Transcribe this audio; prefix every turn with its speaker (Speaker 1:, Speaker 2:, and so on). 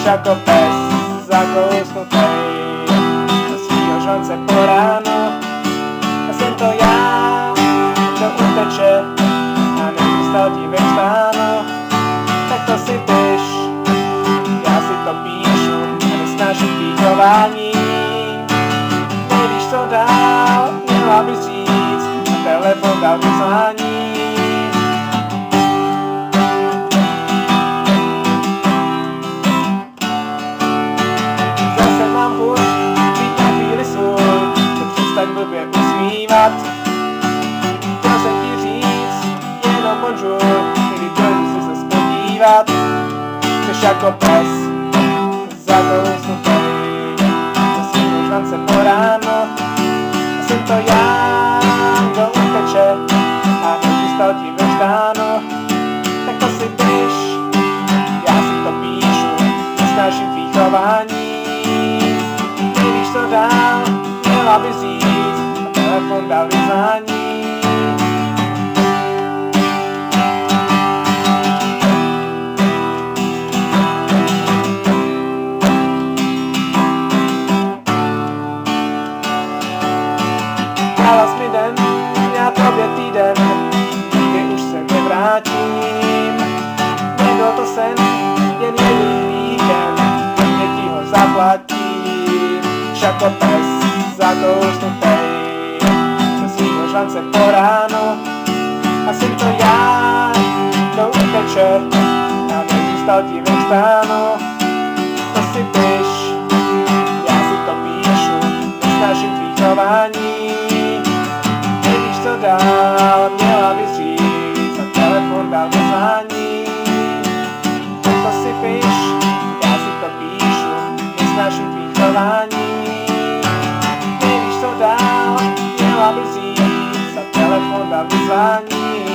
Speaker 1: Jdeš jako pes zakousnutej do svýho žlance po ráno. A jsem to já, kdo uteče a nezůstal ti ve čtánu. Tak to si piš, já si to píšu a nesnáším tvý chování. Nevíš co dál, měla bys říct a telefon dál vyzvání. Zase mám chuť být na chvíli svůj, to přestaň blbě usmívat. Chtěl jsem ti říct jenom bonjour, když dojdu si se spodívat. Jdeš jako pes zakousnutej do svýho žlance po ráno. A jsem to já, kdo uteče a nezůstal ti ve štánu. Tak to si piš, já si to píšu, nesnáším tvý chování. Nevíš co dál, měla bys říct a telefon dal vyzvání. Dala jsi mi den, já tobě týden, nikdy už se nevrátím. Nebyl to sen, jen jeden víkend, mě ti ho zaplatím. Jako pes zakousnutej do svýho žlance po ráno. A jsem to já, kdo uteče a nezůstal ti ve štánu. To si piš, já si to píšu, nesnáším tvý chování. Nevíš co dál, měla bys říct a telefon dal vyzvání. To si piš, já si to píšu, nesnáším tvý chování. Nevíš co dál, měla bys říct a telefon dal vyzvání.